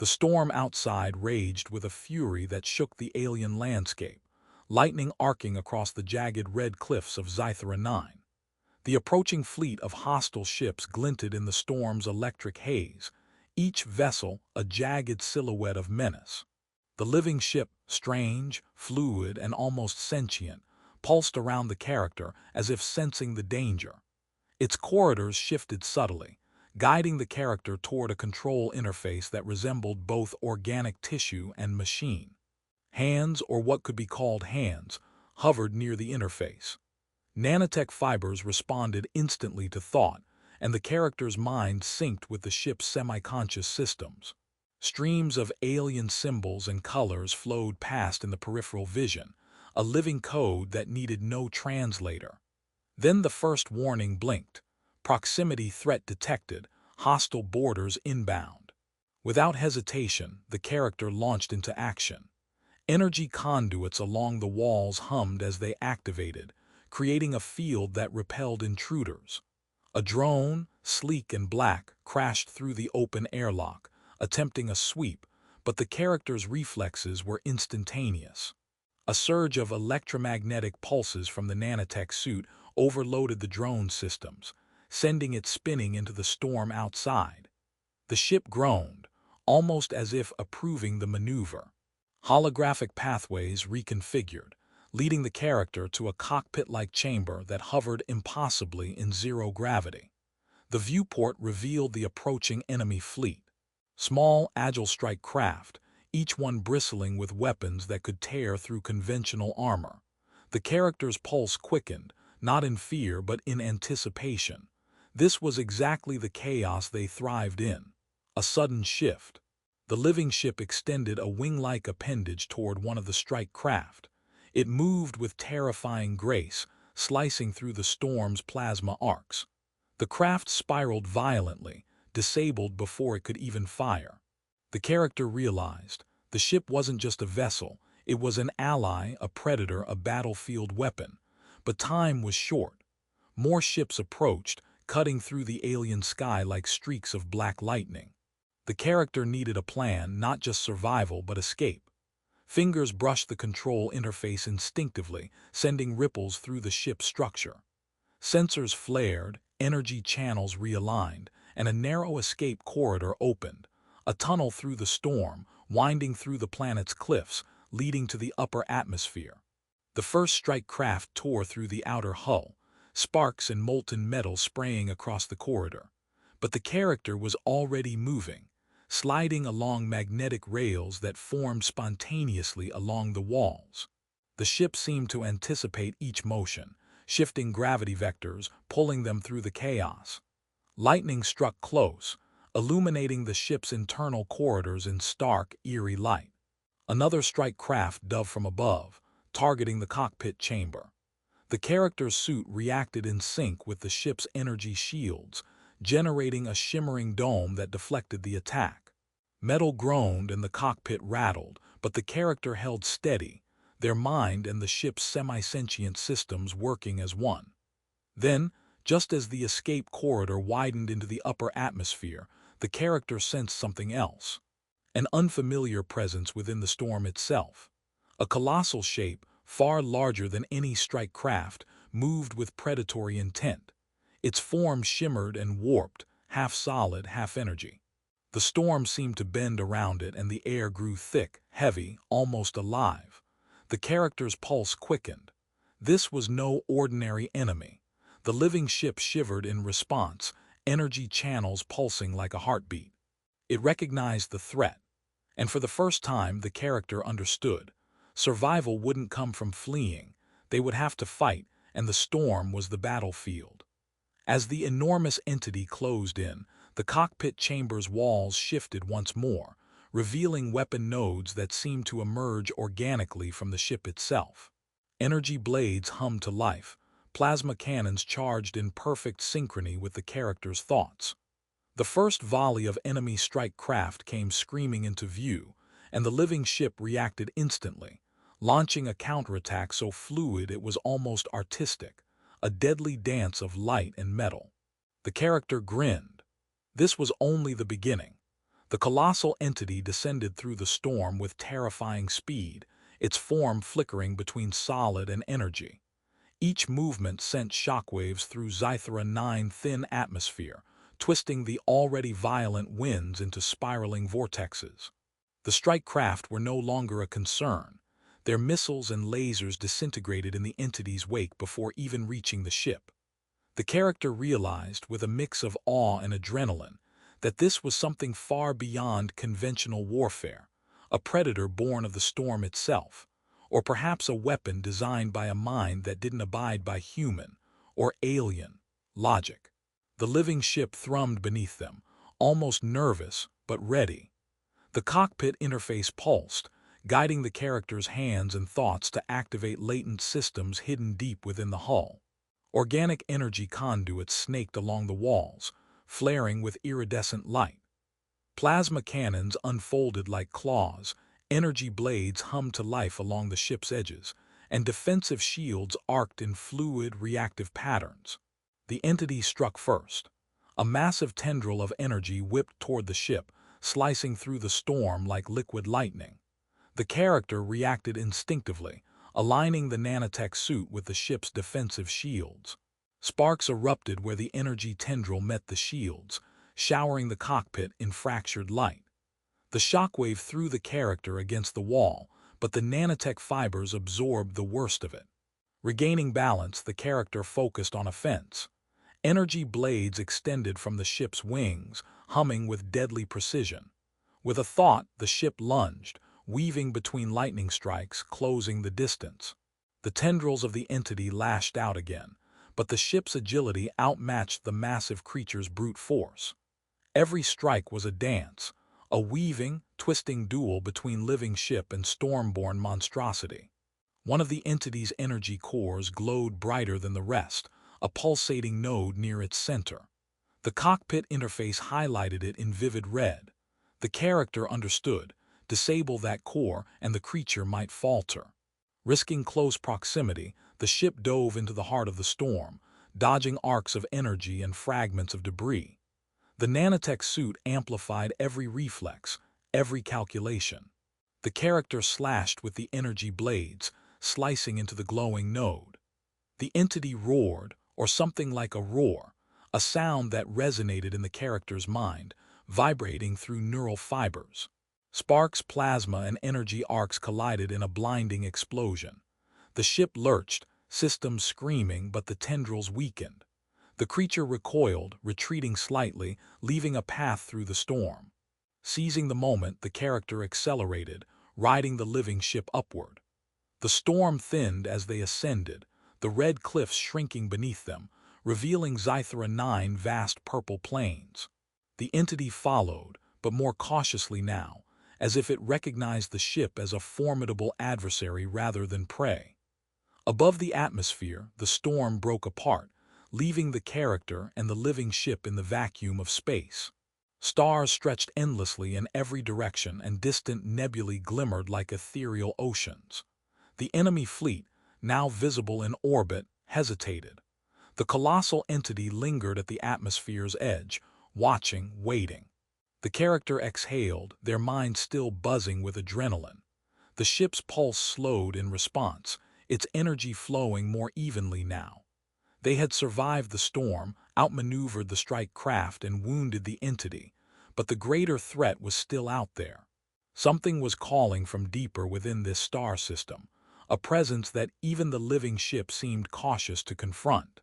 The storm outside raged with a fury that shook the alien landscape, lightning arcing across the jagged red cliffs of Zythera 9. The approaching fleet of hostile ships glinted in the storm's electric haze, each vessel a jagged silhouette of menace. The living ship, strange, fluid, and almost sentient, pulsed around the character as if sensing the danger. Its corridors shifted subtly, guiding the character toward a control interface that resembled both organic tissue and machine. Hands, or what could be called hands, hovered near the interface. Nanotech fibers responded instantly to thought, and the character's mind synced with the ship's semi-conscious systems. Streams of alien symbols and colors flowed past in the peripheral vision, a living code that needed no translator. Then the first warning blinked. Proximity threat detected, hostile borders inbound. Without hesitation, the character launched into action. Energy conduits along the walls hummed as they activated, creating a field that repelled intruders. A drone, sleek and black, crashed through the open airlock, attempting a sweep, but the character's reflexes were instantaneous. A surge of electromagnetic pulses from the nanotech suit overloaded the drone systems, sending it spinning into the storm outside. The ship groaned, almost as if approving the maneuver. Holographic pathways reconfigured, leading the character to a cockpit-like chamber that hovered impossibly in zero gravity. The viewport revealed the approaching enemy fleet. Small, agile strike craft, each one bristling with weapons that could tear through conventional armor. The character's pulse quickened, not in fear but in anticipation. This was exactly the chaos they thrived in. A sudden shift. The living ship extended a wing-like appendage toward one of the strike craft. It moved with terrifying grace, slicing through the storm's plasma arcs. The craft spiraled violently, disabled before it could even fire. The character realized the ship wasn't just a vessel, it was an ally, a predator, a battlefield weapon. But time was short. More ships approached, cutting through the alien sky like streaks of black lightning. The character needed a plan, not just survival but escape. Fingers brushed the control interface instinctively, sending ripples through the ship's structure. Sensors flared, energy channels realigned, and a narrow escape corridor opened. A tunnel through the storm, winding through the planet's cliffs, leading to the upper atmosphere. The first strike craft tore through the outer hull, sparks and molten metal spraying across the corridor. But the character was already moving, sliding along magnetic rails that formed spontaneously along the walls. The ship seemed to anticipate each motion, shifting gravity vectors, pulling them through the chaos. Lightning struck close, illuminating the ship's internal corridors in stark, eerie light. Another strike craft dove from above, targeting the cockpit chamber. The character's suit reacted in sync with the ship's energy shields, generating a shimmering dome that deflected the attack. Metal groaned and the cockpit rattled, but the character held steady, their mind and the ship's semi-sentient systems working as one. Then, just as the escape corridor widened into the upper atmosphere, the character sensed something else. An unfamiliar presence within the storm itself. A colossal shape, far larger than any strike craft, moved with predatory intent. Its form shimmered and warped, half solid, half energy. The storm seemed to bend around it and the air grew thick, heavy, almost alive. The character's pulse quickened. This was no ordinary enemy. The living ship shivered in response, energy channels pulsing like a heartbeat. It recognized the threat, and for the first time the character understood. Survival wouldn't come from fleeing, they would have to fight, and the storm was the battlefield. As the enormous entity closed in, the cockpit chamber's walls shifted once more, revealing weapon nodes that seemed to emerge organically from the ship itself. Energy blades hummed to life, plasma cannons charged in perfect synchrony with the character's thoughts. The first volley of enemy strike craft came screaming into view, and the living ship reacted instantly, launching a counterattack so fluid it was almost artistic, a deadly dance of light and metal. The character grinned. This was only the beginning. The colossal entity descended through the storm with terrifying speed, its form flickering between solid and energy. Each movement sent shockwaves through Zythera 9's thin atmosphere, twisting the already violent winds into spiraling vortexes. The strike craft were no longer a concern. Their missiles and lasers disintegrated in the entity's wake before even reaching the ship. The character realized, with a mix of awe and adrenaline, that this was something far beyond conventional warfare, a predator born of the storm itself, or perhaps a weapon designed by a mind that didn't abide by human, or alien, logic. The living ship thrummed beneath them, almost nervous but ready. The cockpit interface pulsed, guiding the character's hands and thoughts to activate latent systems hidden deep within the hull. Organic energy conduits snaked along the walls, flaring with iridescent light. Plasma cannons unfolded like claws, energy blades hummed to life along the ship's edges, and defensive shields arced in fluid, reactive patterns. The entity struck first. A massive tendril of energy whipped toward the ship, slicing through the storm like liquid lightning. The character reacted instinctively, aligning the nanotech suit with the ship's defensive shields. Sparks erupted where the energy tendril met the shields, showering the cockpit in fractured light. The shockwave threw the character against the wall, but the nanotech fibers absorbed the worst of it. Regaining balance, the character focused on offense. Energy blades extended from the ship's wings, humming with deadly precision. With a thought, the ship lunged, weaving between lightning strikes, closing the distance. The tendrils of the entity lashed out again, but the ship's agility outmatched the massive creature's brute force. Every strike was a dance, a weaving, twisting duel between living ship and storm-born monstrosity. One of the entity's energy cores glowed brighter than the rest, a pulsating node near its center. The cockpit interface highlighted it in vivid red. The character understood. Disable that core and the creature might falter. Risking close proximity, the ship dove into the heart of the storm, dodging arcs of energy and fragments of debris. The nanotech suit amplified every reflex, every calculation. The character slashed with the energy blades, slicing into the glowing node. The entity roared, or something like a roar, a sound that resonated in the character's mind, vibrating through neural fibers. Sparks, plasma, and energy arcs collided in a blinding explosion. The ship lurched, systems screaming, but the tendrils weakened. The creature recoiled, retreating slightly, leaving a path through the storm. Seizing the moment, the character accelerated, riding the living ship upward. The storm thinned as they ascended, the red cliffs shrinking beneath them, revealing Zythera 9's vast purple plains. The entity followed, but more cautiously now, as if it recognized the ship as a formidable adversary rather than prey. Above the atmosphere, the storm broke apart, leaving the character and the living ship in the vacuum of space. Stars stretched endlessly in every direction, and distant nebulae glimmered like ethereal oceans. The enemy fleet, now visible in orbit, hesitated. The colossal entity lingered at the atmosphere's edge, watching, waiting. The character exhaled, their minds still buzzing with adrenaline. The ship's pulse slowed in response, its energy flowing more evenly now. They had survived the storm, outmaneuvered the strike craft, and wounded the entity, but the greater threat was still out there. Something was calling from deeper within this star system, a presence that even the living ship seemed cautious to confront.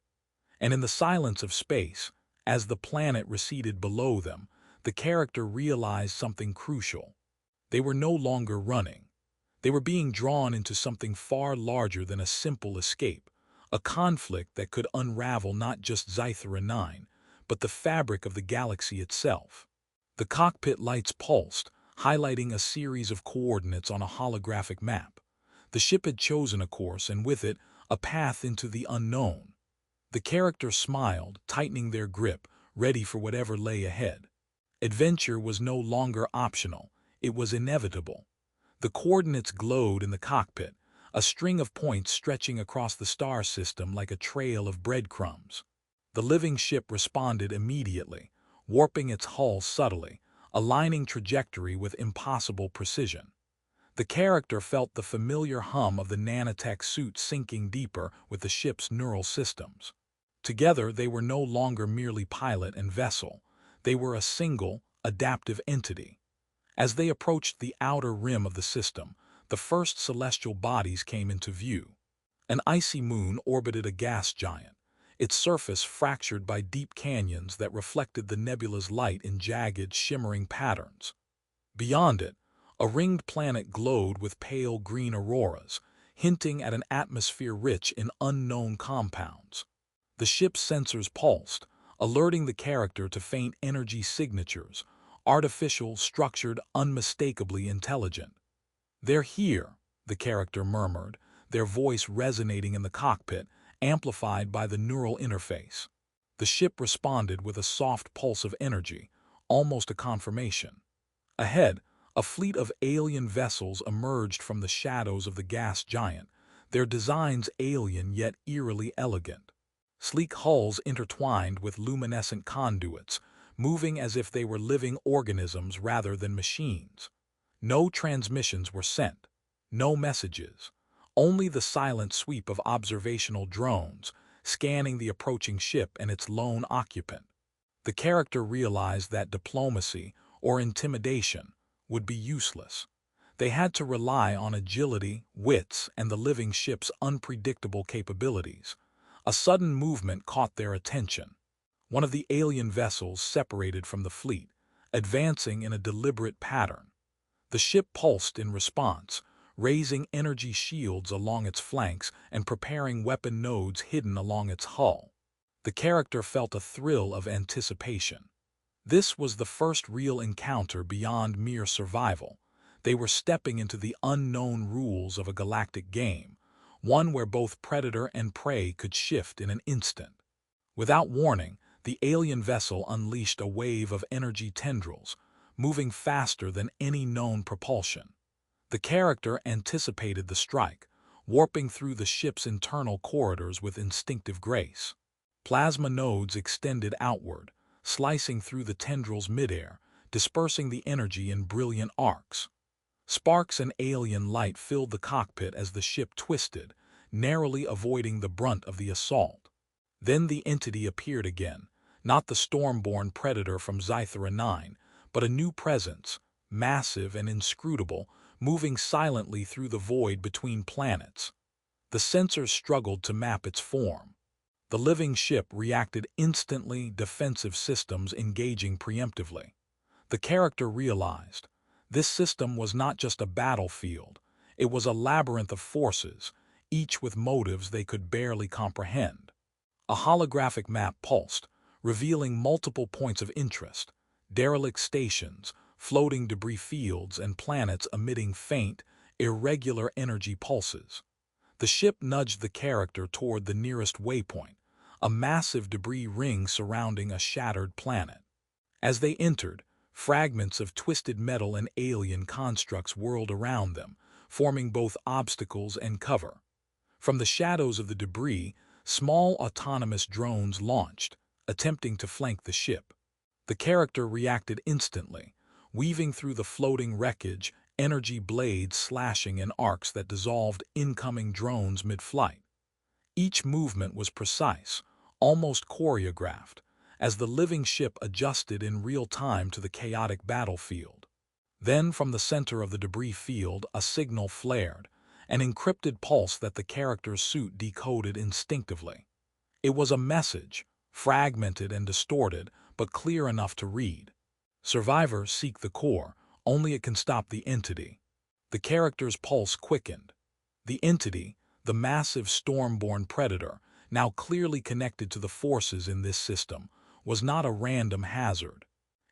And in the silence of space, as the planet receded below them, the character realized something crucial. They were no longer running. They were being drawn into something far larger than a simple escape, a conflict that could unravel not just Zythera 9, but the fabric of the galaxy itself. The cockpit lights pulsed, highlighting a series of coordinates on a holographic map. The ship had chosen a course, and with it, a path into the unknown. The character smiled, tightening their grip, ready for whatever lay ahead. Adventure was no longer optional, it was inevitable. The coordinates glowed in the cockpit, a string of points stretching across the star system like a trail of breadcrumbs. The living ship responded immediately, warping its hull subtly, aligning trajectory with impossible precision. The character felt the familiar hum of the nanotech suit sinking deeper with the ship's neural systems. Together, they were no longer merely pilot and vessel. They were a single, adaptive entity. As they approached the outer rim of the system, the first celestial bodies came into view. An icy moon orbited a gas giant, its surface fractured by deep canyons that reflected the nebula's light in jagged, shimmering patterns. Beyond it, a ringed planet glowed with pale green auroras, hinting at an atmosphere rich in unknown compounds. The ship's sensors pulsed, alerting the character to faint energy signatures, artificial, structured, unmistakably intelligent. "They're here," the character murmured, their voice resonating in the cockpit, amplified by the neural interface. The ship responded with a soft pulse of energy, almost a confirmation. Ahead, a fleet of alien vessels emerged from the shadows of the gas giant, their designs alien yet eerily elegant. Sleek hulls intertwined with luminescent conduits, moving as if they were living organisms rather than machines. No transmissions were sent, no messages, only the silent sweep of observational drones, scanning the approaching ship and its lone occupant. The character realized that diplomacy, or intimidation, would be useless. They had to rely on agility, wits, and the living ship's unpredictable capabilities. A sudden movement caught their attention. One of the alien vessels separated from the fleet, advancing in a deliberate pattern. The ship pulsed in response, raising energy shields along its flanks and preparing weapon nodes hidden along its hull. The character felt a thrill of anticipation. This was the first real encounter beyond mere survival. They were stepping into the unknown rules of a galactic game, one where both predator and prey could shift in an instant. Without warning, the alien vessel unleashed a wave of energy tendrils, moving faster than any known propulsion. The character anticipated the strike, warping through the ship's internal corridors with instinctive grace. Plasma nodes extended outward, slicing through the tendrils midair, dispersing the energy in brilliant arcs. Sparks and alien light filled the cockpit as the ship twisted, narrowly avoiding the brunt of the assault. Then the entity appeared again, not the storm-born predator from Zythera 9, but a new presence, massive and inscrutable, moving silently through the void between planets. The sensors struggled to map its form. The living ship reacted instantly, defensive systems engaging preemptively. The character realized this system was not just a battlefield, it was a labyrinth of forces, each with motives they could barely comprehend. A holographic map pulsed, revealing multiple points of interest, derelict stations, floating debris fields, and planets emitting faint, irregular energy pulses. The ship nudged the character toward the nearest waypoint, a massive debris ring surrounding a shattered planet. As they entered, fragments of twisted metal and alien constructs whirled around them, forming both obstacles and cover. From the shadows of the debris, small autonomous drones launched, attempting to flank the ship. The character reacted instantly, weaving through the floating wreckage, energy blades slashing in arcs that dissolved incoming drones mid-flight. Each movement was precise, almost choreographed, as the living ship adjusted in real time to the chaotic battlefield. Then, from the center of the debris field, a signal flared, an encrypted pulse that the character's suit decoded instinctively. It was a message, fragmented and distorted, but clear enough to read. "Survivor, seek the core, only it can stop the entity." The character's pulse quickened. The entity, the massive storm-born predator, now clearly connected to the forces in this system, was not a random hazard.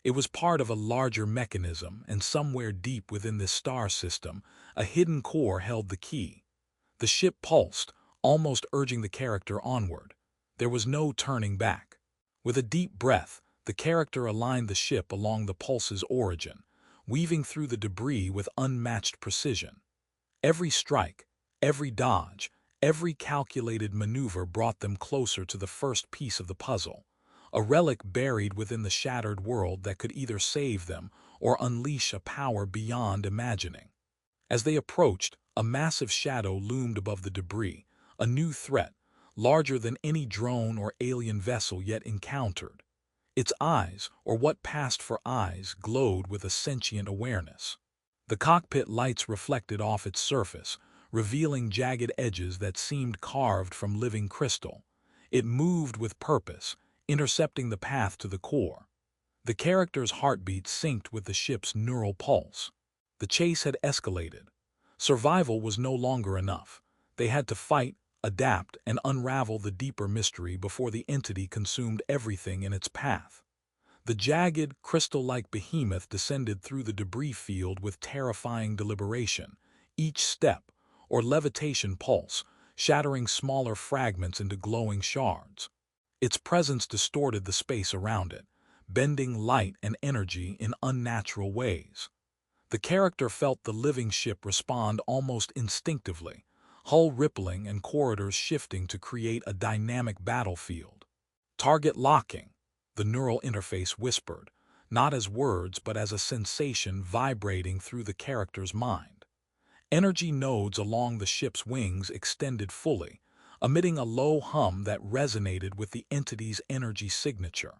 It was part of a larger mechanism, and somewhere deep within this star system, a hidden core held the key. The ship pulsed, almost urging the character onward. There was no turning back. With a deep breath, the character aligned the ship along the pulse's origin, weaving through the debris with unmatched precision. Every strike, every dodge, every calculated maneuver brought them closer to the first piece of the puzzle, a relic buried within the shattered world that could either save them or unleash a power beyond imagining. As they approached, a massive shadow loomed above the debris, a new threat, larger than any drone or alien vessel yet encountered. Its eyes, or what passed for eyes, glowed with a sentient awareness. The cockpit lights reflected off its surface, revealing jagged edges that seemed carved from living crystal. It moved with purpose, intercepting the path to the core. The character's heartbeat synced with the ship's neural pulse. The chase had escalated. Survival was no longer enough. They had to fight, adapt, and unravel the deeper mystery before the entity consumed everything in its path. The jagged, crystal-like behemoth descended through the debris field with terrifying deliberation, each step, or levitation pulse, shattering smaller fragments into glowing shards. Its presence distorted the space around it, bending light and energy in unnatural ways. The character felt the living ship respond almost instinctively, hull rippling and corridors shifting to create a dynamic battlefield. Target locking, the neural interface whispered, not as words but as a sensation vibrating through the character's mind. Energy nodes along the ship's wings extended fully, emitting a low hum that resonated with the entity's energy signature.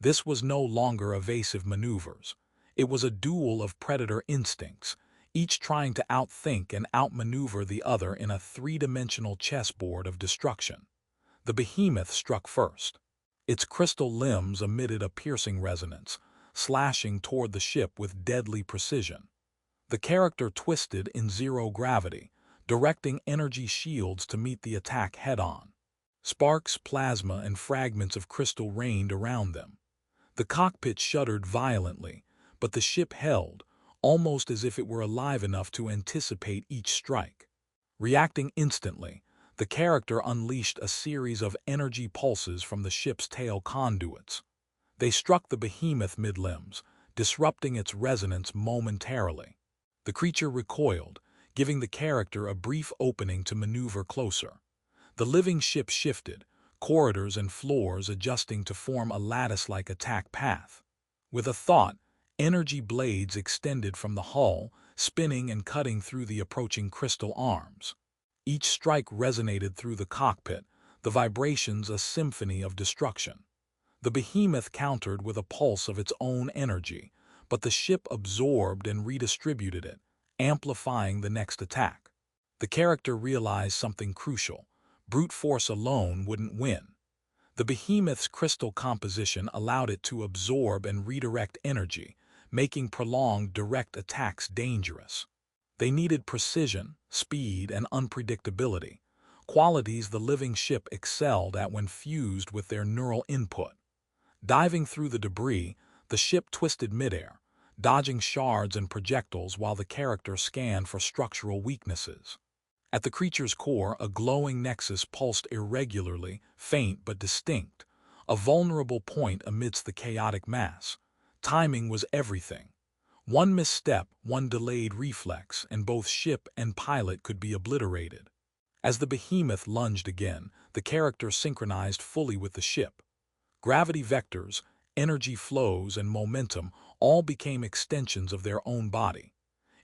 This was no longer evasive maneuvers. It was a duel of predator instincts, each trying to outthink and outmaneuver the other in a three-dimensional chessboard of destruction. The behemoth struck first. Its crystal limbs emitted a piercing resonance, slashing toward the ship with deadly precision. The character twisted in zero gravity, directing energy shields to meet the attack head-on. Sparks, plasma, and fragments of crystal rained around them. The cockpit shuddered violently, but the ship held, almost as if it were alive enough to anticipate each strike. Reacting instantly, the character unleashed a series of energy pulses from the ship's tail conduits. They struck the behemoth mid-limbs, disrupting its resonance momentarily. The creature recoiled, giving the character a brief opening to maneuver closer. The living ship shifted, corridors and floors adjusting to form a lattice-like attack path. With a thought, energy blades extended from the hull, spinning and cutting through the approaching crystal arms. Each strike resonated through the cockpit, the vibrations a symphony of destruction. The behemoth countered with a pulse of its own energy, but the ship absorbed and redistributed it, amplifying the next attack. The character realized something crucial. Brute force alone wouldn't win. The behemoth's crystal composition allowed it to absorb and redirect energy, making prolonged direct attacks dangerous. They needed precision, speed, and unpredictability, qualities the living ship excelled at when fused with their neural input. Diving through the debris, the ship twisted midair, dodging shards and projectiles while the character scanned for structural weaknesses. At the creature's core, a glowing nexus pulsed irregularly, faint but distinct, a vulnerable point amidst the chaotic mass. Timing was everything. One misstep, one delayed reflex, and both ship and pilot could be obliterated. As the behemoth lunged again, the character synchronized fully with the ship. Gravity vectors, energy flows, and momentum all became extensions of their own body.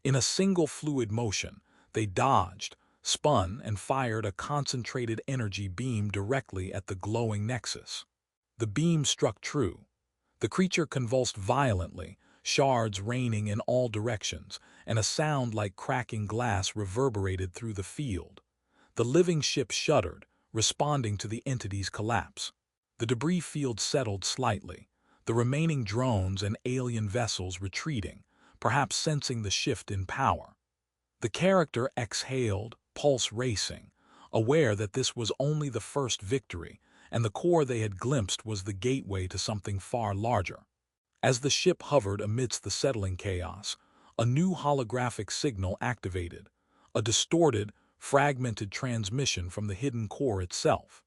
In a single fluid motion, they dodged, spun, and fired a concentrated energy beam directly at the glowing nexus. The beam struck true. The creature convulsed violently, shards raining in all directions, and a sound like cracking glass reverberated through the field. The living ship shuddered, responding to the entity's collapse. The debris field settled slightly, the remaining drones and alien vessels retreating, perhaps sensing the shift in power. The character exhaled, pulse racing, aware that this was only the first victory, and the core they had glimpsed was the gateway to something far larger. As the ship hovered amidst the settling chaos, a new holographic signal activated, a distorted, fragmented transmission from the hidden core itself.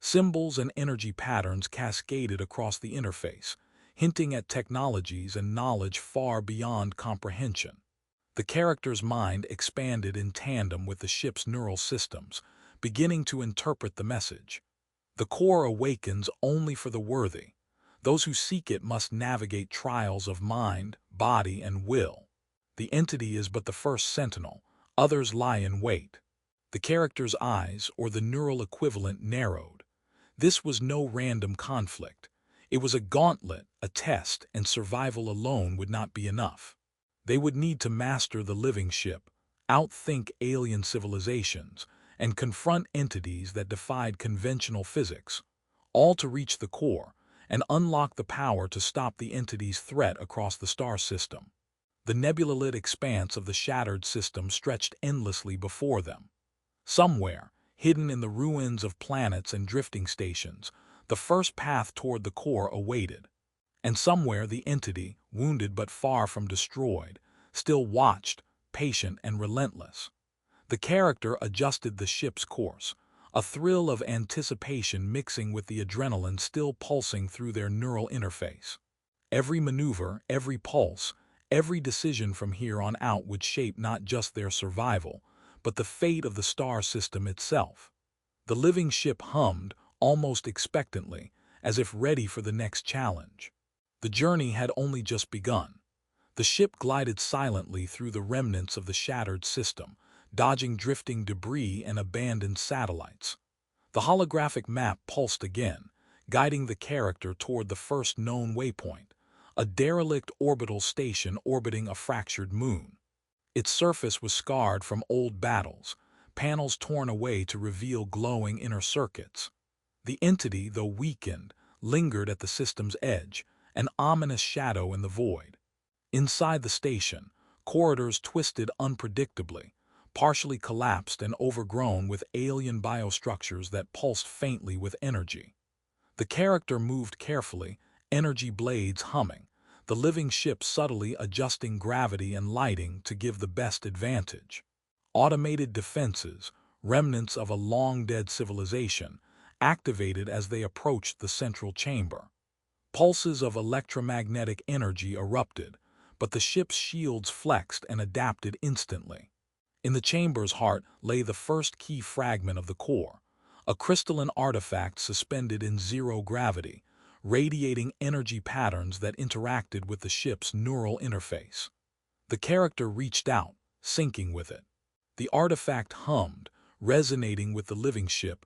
Symbols and energy patterns cascaded across the interface, hinting at technologies and knowledge far beyond comprehension. The character's mind expanded in tandem with the ship's neural systems, beginning to interpret the message. The core awakens only for the worthy. Those who seek it must navigate trials of mind, body, and will. The entity is but the first sentinel. Others lie in wait. The character's eyes, or the neural equivalent, narrowed. This was no random conflict. It was a gauntlet, a test, and survival alone would not be enough. They would need to master the living ship, outthink alien civilizations, and confront entities that defied conventional physics, all to reach the core and unlock the power to stop the entity's threat across the star system. The nebula-lit expanse of the shattered system stretched endlessly before them. Somewhere, hidden in the ruins of planets and drifting stations, the first path toward the core awaited. And somewhere the entity, wounded but far from destroyed, still watched, patient and relentless. The character adjusted the ship's course, a thrill of anticipation mixing with the adrenaline still pulsing through their neural interface. Every maneuver, every pulse, every decision from here on out would shape not just their survival, but the fate of the star system itself. The living ship hummed, almost expectantly, as if ready for the next challenge. The journey had only just begun. The ship glided silently through the remnants of the shattered system, dodging drifting debris and abandoned satellites. The holographic map pulsed again, guiding the character toward the first known waypoint, a derelict orbital station orbiting a fractured moon. Its surface was scarred from old battles, panels torn away to reveal glowing inner circuits. The entity, though weakened, lingered at the system's edge, an ominous shadow in the void. Inside the station, corridors twisted unpredictably, partially collapsed and overgrown with alien biostructures that pulsed faintly with energy. The character moved carefully, energy blades humming, the living ship subtly adjusting gravity and lighting to give the best advantage. Automated defenses, remnants of a long-dead civilization, activated as they approached the central chamber. Pulses of electromagnetic energy erupted, but the ship's shields flexed and adapted instantly. In the chamber's heart lay the first key fragment of the core, a crystalline artifact suspended in zero gravity, radiating energy patterns that interacted with the ship's neural interface. The character reached out, syncing with it. The artifact hummed, resonating with the living ship,